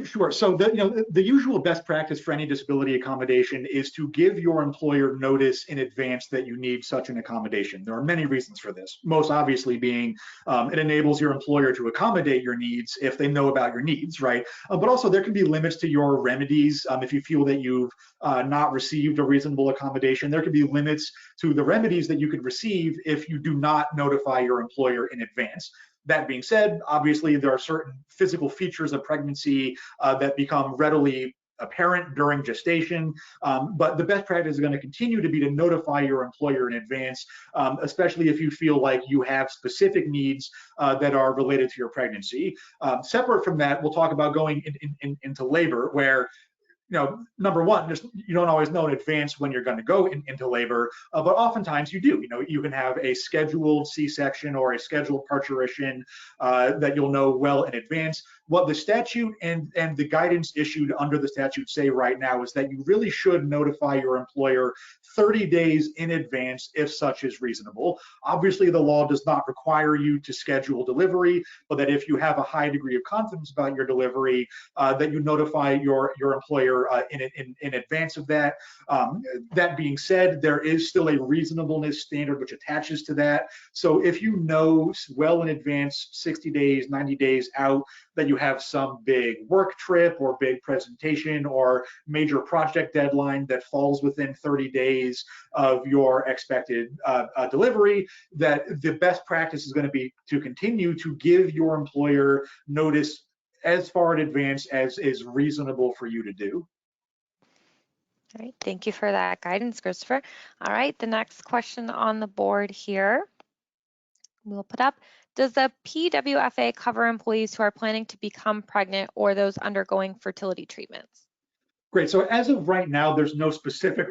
Sure. So the usual best practice for any disability accommodation is to give your employer notice in advance that you need such an accommodation. There are many reasons for this, most obviously being it enables your employer to accommodate your needs if they know about your needs, right? But also there can be limits to your remedies. If you feel that you've not received a reasonable accommodation, there can be limits to the remedies that you could receive if you do not notify your employer in advance. That being said, obviously there are certain physical features of pregnancy that become readily apparent during gestation, but the best practice is going to continue to be to notify your employer in advance, especially if you feel like you have specific needs that are related to your pregnancy. Separate from that, we'll talk about going into labor, where number one, you don't always know in advance when you're going to go into labor, but oftentimes you do. You can have a scheduled C-section or a scheduled parturition that you'll know well in advance. What the statute and the guidance issued under the statute say right now is that you really should notify your employer 30 days in advance if such is reasonable. Obviously, the law does not require you to schedule delivery, but that if you have a high degree of confidence about your delivery, that you notify your employer in advance of that. That being said, there is still a reasonableness standard which attaches to that. So if you know well in advance, 60 days, 90 days out, that you have some big work trip or big presentation or major project deadline that falls within 30 days of your expected delivery, that the best practice is going to be to continue to give your employer notice as far in advance as is reasonable for you to do. All right, thank you for that guidance, Christopher. All right, the next question on the board here, we'll put up, does the PWFA cover employees who are planning to become pregnant or those undergoing fertility treatments? Great. So as of right now, there's no specific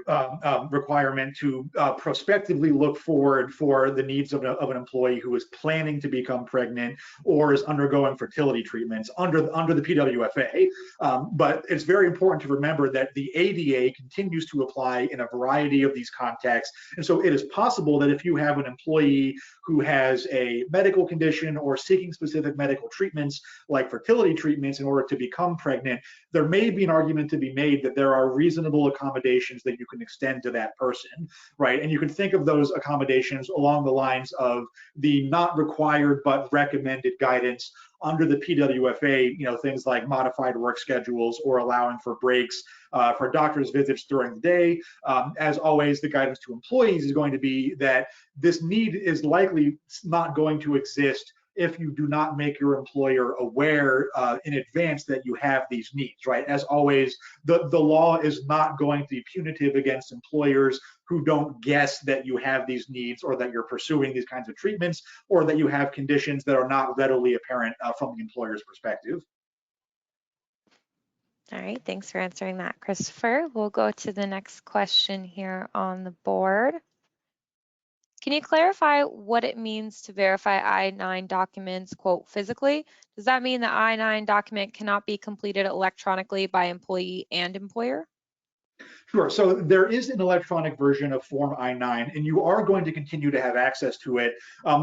requirement to prospectively look forward for the needs of an employee who is planning to become pregnant or is undergoing fertility treatments under the PWFA. But it's very important to remember that the ADA continues to apply in a variety of these contexts. And so it is possible that if you have an employee who has a medical condition or seeking specific medical treatments like fertility treatments in order to become pregnant, there may be an argument to be made that there are reasonable accommodations that you can extend to that person, right? And you can think of those accommodations along the lines of the not required but recommended guidance under the PWFA, things like modified work schedules or allowing for breaks for doctor's visits during the day. As always, the guidance to employees is going to be that this need is likely not going to exist if you do not make your employer aware in advance that you have these needs, right? As always, the law is not going to be punitive against employers who don't guess that you have these needs or that you're pursuing these kinds of treatments or that you have conditions that are not readily apparent from the employer's perspective. All right, thanks for answering that, Christopher. We'll go to the next question here on the board. Can you clarify what it means to verify I-9 documents, quote, physically? Does that mean the I-9 document cannot be completed electronically by employee and employer? Sure. So there is an electronic version of Form I-9, and you are going to continue to have access to it.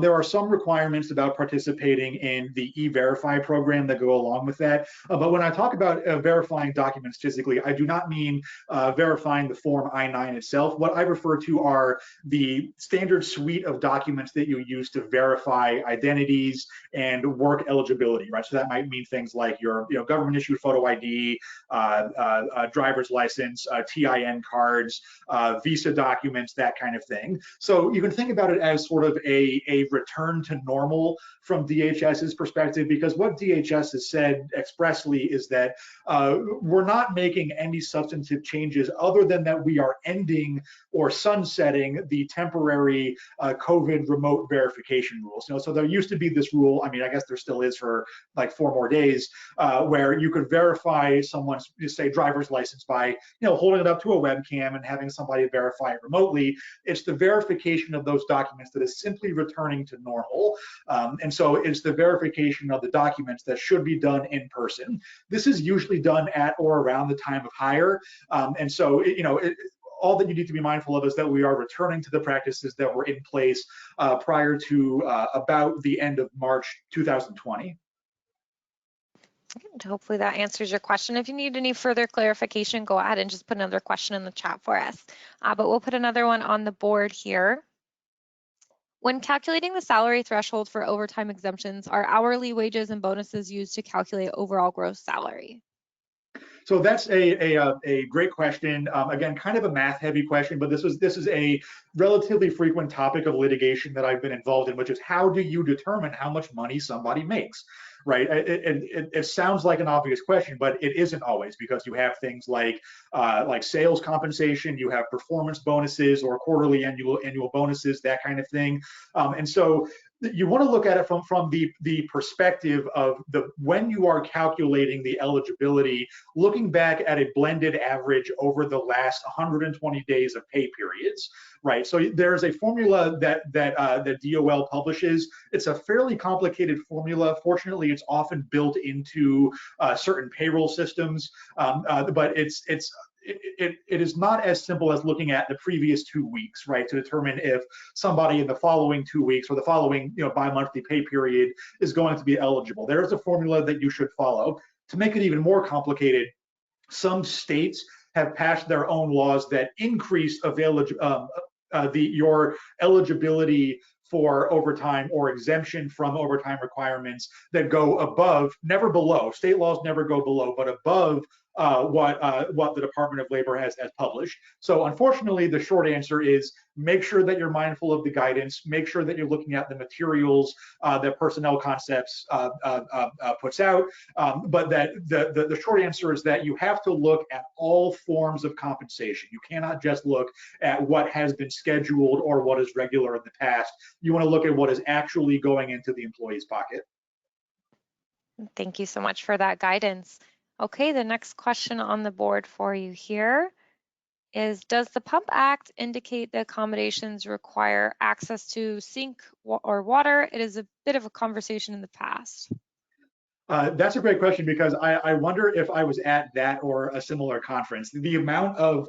There are some requirements about participating in the E-Verify program that go along with that. But when I talk about verifying documents physically, I do not mean verifying the Form I-9 itself. What I refer to are the standard suite of documents that you use to verify identities and work eligibility, right? So that might mean things like your government-issued photo ID, driver's license, TIN cards, visa documents, that kind of thing. So you can think about it as sort of a return to normal from DHS's perspective, because what DHS has said expressly is that we're not making any substantive changes other than that we are ending or sunsetting the temporary COVID remote verification rules. So there used to be this rule, I mean, I guess there still is for like 4 more days, where you could verify someone's, say, driver's license by, holding it up to a webcam and having somebody verify it remotely. It's the verification of those documents that is simply returning to normal. And so it's the verification of the documents that should be done in person. This is usually done at or around the time of hire. And so, all that you need to be mindful of is that we are returning to the practices that were in place prior to about the end of March 2020. Hopefully that answers your question. If you need any further clarification, go ahead and just put another question in the chat for us. But we'll put another one on the board here. When calculating the salary threshold for overtime exemptions, are hourly wages and bonuses used to calculate overall gross salary? So that's a great question. Again, kind of a math-heavy question, but this is a relatively frequent topic of litigation that I've been involved in, which is how do you determine how much money somebody makes? Right? It sounds like an obvious question, but it isn't always, because you have things like sales compensation, you have performance bonuses or quarterly annual bonuses, that kind of thing. And so you want to look at it from the perspective of when you are calculating the eligibility, looking back at a blended average over the last 120 days of pay periods, right? So there's a formula that DOL publishes. It's a fairly complicated formula. Fortunately, it's often built into certain payroll systems, but it is not as simple as looking at the previous 2 weeks, right, to determine if somebody in the following 2 weeks or the following bi-monthly pay period is going to be eligible. There is a formula that you should follow. To make it even more complicated, some states have passed their own laws that increase your eligibility for overtime or exemption from overtime requirements that go above, never below. State laws never go below, but above what the Department of Labor has published. So unfortunately, the short answer is make sure that you're mindful of the guidance, make sure that you're looking at the materials that Personnel Concepts puts out, but that the short answer is that you have to look at all forms of compensation. You cannot just look at what has been scheduled or what is regular in the past. You want to look at what is actually going into the employee's pocket. Thank you so much for that guidance. Okay, the next question on the board for you here is, does the Pump Act indicate the accommodations require access to sink or water? It is a bit of a conversation in the past. That's a great question, because I wonder if I was at that or a similar conference. The amount of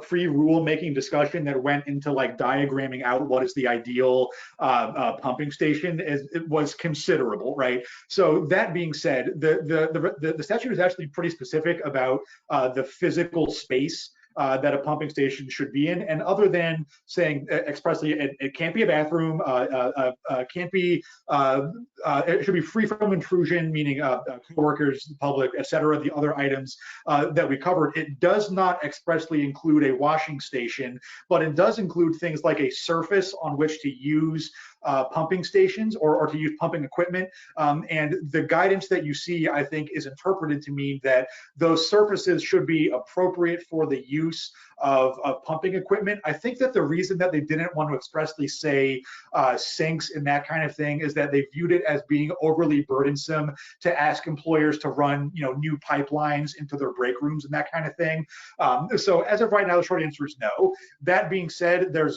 pre-rule-making discussion that went into like diagramming out what is the ideal pumping station was considerable, right? So that being said, the statute is actually pretty specific about the physical space that a pumping station should be in, and other than saying expressly it can't be a bathroom, can't be, it should be free from intrusion, meaning coworkers, the public, etc. The other items that we covered, it does not expressly include a washing station, but it does include things like a surface on which to use pumping stations or to use pumping equipment. And the guidance that you see, I think, is interpreted to mean that those surfaces should be appropriate for the use of pumping equipment. I think that the reason that they didn't want to expressly say sinks and that kind of thing is that they viewed it as being overly burdensome to ask employers to run, new pipelines into their break rooms and that kind of thing. So as of right now, the short answer is no. That being said, there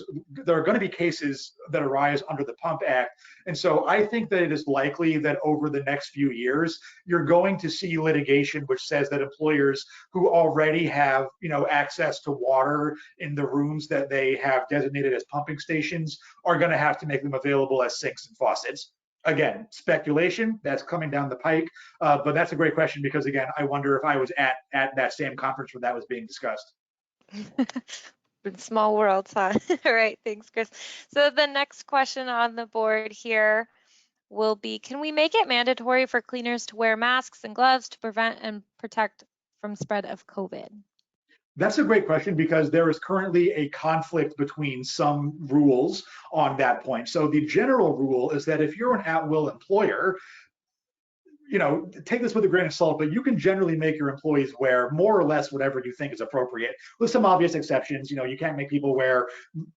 are going to be cases that arise under the Pump Act, and so I think that it is likely that over the next few years, you're going to see litigation which says that employers who already have, access to water in the rooms that they have designated as pumping stations are going to have to make them available as sinks and faucets. Again, speculation, that's coming down the pike, but that's a great question, because again, I wonder if I was at that same conference where that was being discussed. Small world, huh? All right, thanks, Chris. So the next question on the board here will be, can we make it mandatory for cleaners to wear masks and gloves to prevent and protect from spread of COVID? That's a great question because there is currently a conflict between some rules on that point. So the general rule is that if you're an at-will employer, take this with a grain of salt, but you can generally make your employees wear more or less whatever you think is appropriate, with some obvious exceptions. You can't make people wear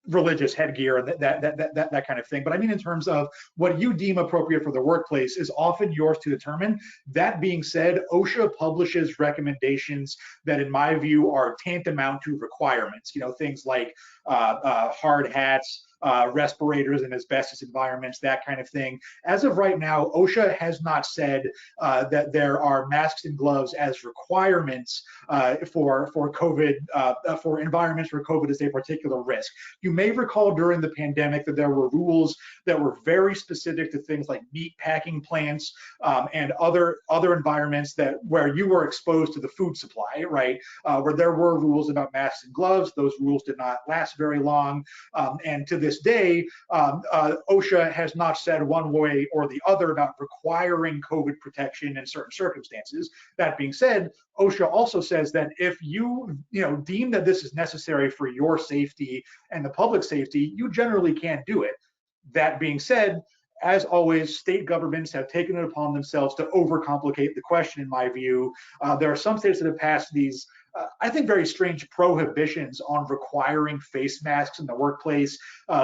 religious headgear and that kind of thing. But I mean, in terms of what you deem appropriate for the workplace is often yours to determine. That being said, OSHA publishes recommendations that, in my view, are tantamount to requirements. Things like hard hats, respirators in asbestos environments, that kind of thing. As of right now, OSHA has not said that there are masks and gloves as requirements for COVID, for environments where COVID is a particular risk. You may recall during the pandemic that there were rules that were very specific to things like meat packing plants and other environments where you were exposed to the food supply, right? Where there were rules about masks and gloves. Those rules did not last very long, and to this day, OSHA has not said one way or the other about requiring COVID protection in certain circumstances. That being said, OSHA also says that if you deem that this is necessary for your safety and the public safety, you generally can't do it. That being said, as always, state governments have taken it upon themselves to overcomplicate the question, in my view. There are some states that have passed these, I think, very strange prohibitions on requiring face masks in the workplace.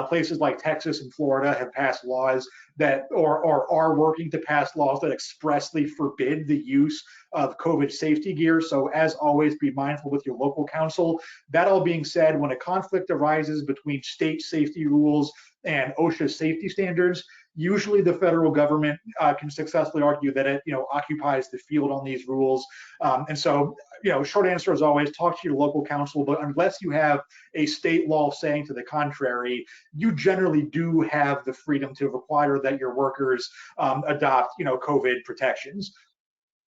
Places like Texas and Florida have passed laws that, or are working to pass laws that expressly forbid the use of COVID safety gear. So as always, be mindful with your local council. That all being said, when a conflict arises between state safety rules and OSHA safety standards, usually the federal government can successfully argue that it occupies the field on these rules. And so, short answer is always talk to your local council, but unless you have a state law saying to the contrary, you generally do have the freedom to require that your workers adopt COVID protections.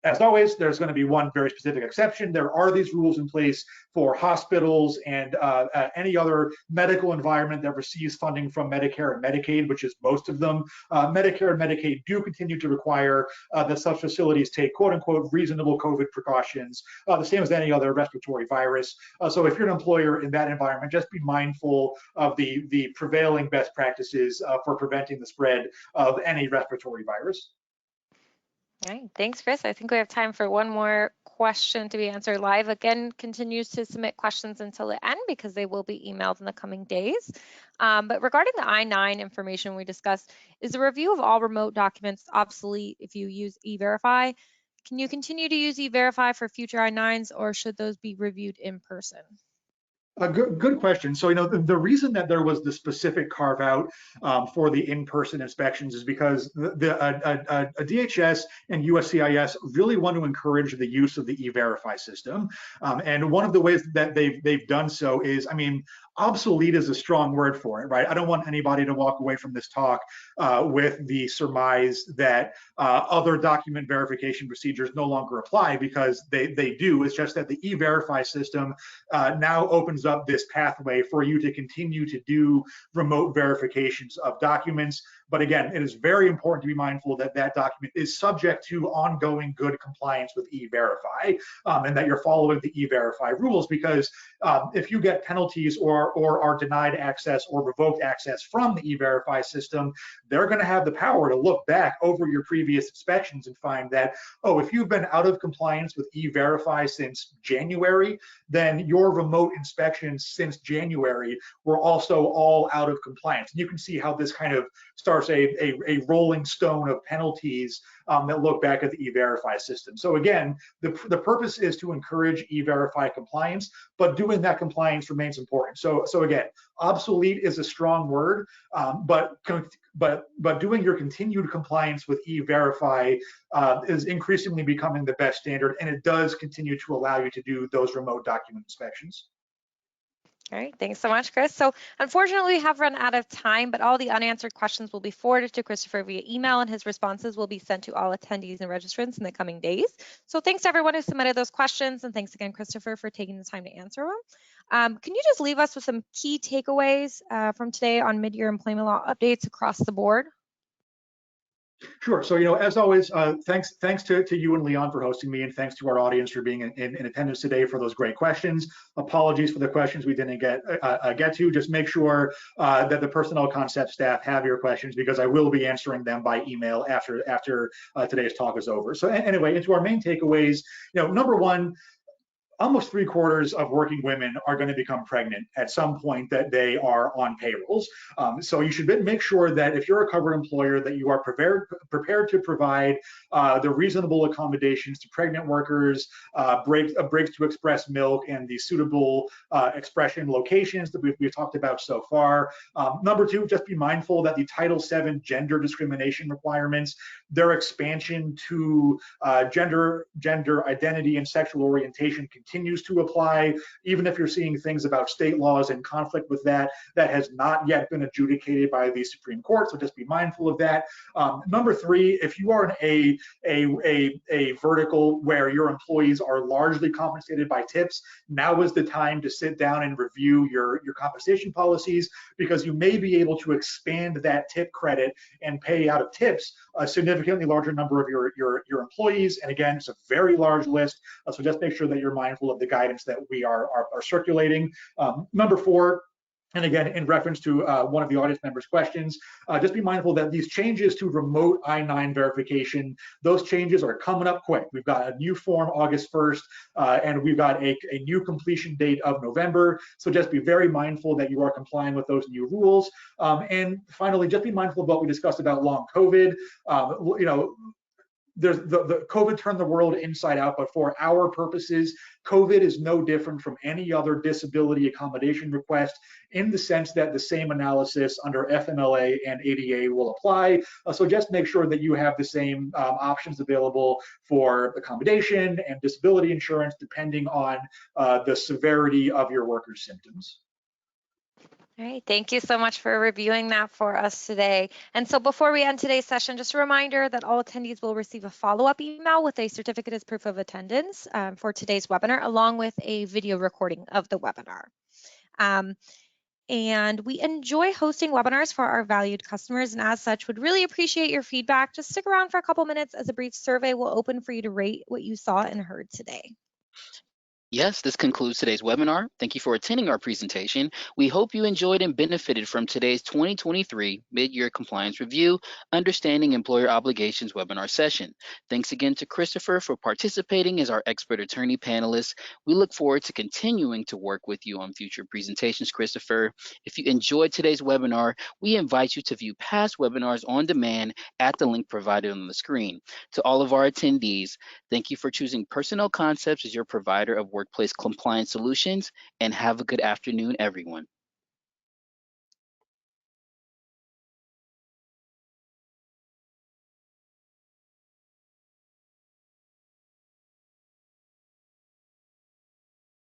As always, there's going to be one very specific exception. There are these rules in place for hospitals and any other medical environment that receives funding from Medicare and Medicaid, which is most of them. Medicare and Medicaid do continue to require that such facilities take quote unquote reasonable COVID precautions, the same as any other respiratory virus. So if you're an employer in that environment, just be mindful of the prevailing best practices for preventing the spread of any respiratory virus. All right, thanks, Chris. I think we have time for one more question to be answered live. Again, continues to submit questions until the end because they will be emailed in the coming days. But regarding the I-9 information we discussed, is the review of all remote documents obsolete if you use E-Verify? Can you continue to use E-Verify for future I-9s, or should those be reviewed in person? A good question. So, the reason that there was the specific carve out for the in-person inspections is because a DHS and USCIS really want to encourage the use of the E-Verify system. And one of the ways that they've done so is, obsolete is a strong word for it, right? I don't want anybody to walk away from this talk with the surmise that other document verification procedures no longer apply, because they do. It's just that the E-Verify system now opens up this pathway for you to continue to do remote verifications of documents. But again, it is very important to be mindful that that document is subject to ongoing good compliance with E-Verify, and that you're following the E-Verify rules, because if you get penalties or are denied access or revoked access from the E-Verify system, they're going to have the power to look back over your previous inspections and find that, oh, if you've been out of compliance with E-Verify since January, then your remote inspections since January were also all out of compliance. And you can see how this kind of starts a rolling stone of penalties that look back at the E-Verify system. So again, the purpose is to encourage E-Verify compliance, but doing that compliance remains important. So again, obsolete is a strong word, but doing your continued compliance with E-Verify is increasingly becoming the best standard, and it does continue to allow you to do those remote document inspections. All right, thanks so much, Chris. So unfortunately, we have run out of time, but all the unanswered questions will be forwarded to Christopher via email, and his responses will be sent to all attendees and registrants in the coming days. So thanks to everyone who submitted those questions, and thanks again, Christopher, for taking the time to answer them. Can you just leave us with some key takeaways from today on mid-year employment law updates across the board? Sure. So, as always, thanks to you and Leon for hosting me, and thanks to our audience for being in attendance today for those great questions. Apologies for the questions we didn't get to. Just make sure that the personnel concept staff have your questions, because I will be answering them by email after today's talk is over. So anyway, into our main takeaways. Number one, almost 3/4 of working women are going to become pregnant at some point that they are on payrolls. So you should make sure that if you're a covered employer, that you are prepared to provide the reasonable accommodations to pregnant workers, breaks to express milk, and the suitable expression locations that we've talked about so far. Number two, just be mindful that the Title VII gender discrimination requirements, their expansion to gender identity and sexual orientation continues to apply, even if you're seeing things about state laws in conflict with that has not yet been adjudicated by the Supreme Court. So just be mindful of that. Number three, if you are in a vertical where your employees are largely compensated by tips, now is the time to sit down and review your compensation policies, because you may be able to expand that tip credit and pay out of tips a significantly larger number of your employees. And again, it's a very large list, so just make sure that you're mindful of the guidance that we are circulating. Number four, and again, in reference to one of the audience members' questions, just be mindful that these changes to remote I-9 verification, those changes are coming up quick. We've got a new form August 1st, and we've got a new completion date of November. So just be very mindful that you are complying with those new rules. And finally, just be mindful of what we discussed about long COVID. There's the COVID turned the world inside out, but for our purposes, COVID is no different from any other disability accommodation request, in the sense that the same analysis under FMLA and ADA will apply. So just make sure that you have the same options available for accommodation and disability insurance, depending on the severity of your worker's symptoms. All right, thank you so much for reviewing that for us today. And so before we end today's session, just a reminder that all attendees will receive a follow-up email with a certificate as proof of attendance for today's webinar, along with a video recording of the webinar. And we enjoy hosting webinars for our valued customers, and as such, would really appreciate your feedback. Just stick around for a couple minutes as a brief survey will open for you to rate what you saw and heard today. Yes, this concludes today's webinar. Thank you for attending our presentation. We hope you enjoyed and benefited from today's 2023 Mid-Year Compliance Review, Understanding Employer Obligations webinar session. Thanks again to Christopher for participating as our expert attorney panelist. We look forward to continuing to work with you on future presentations, Christopher. If you enjoyed today's webinar, we invite you to view past webinars on demand at the link provided on the screen. To all of our attendees, thank you for choosing Personnel Concepts as your provider of workplace compliance solutions, and have a good afternoon, everyone.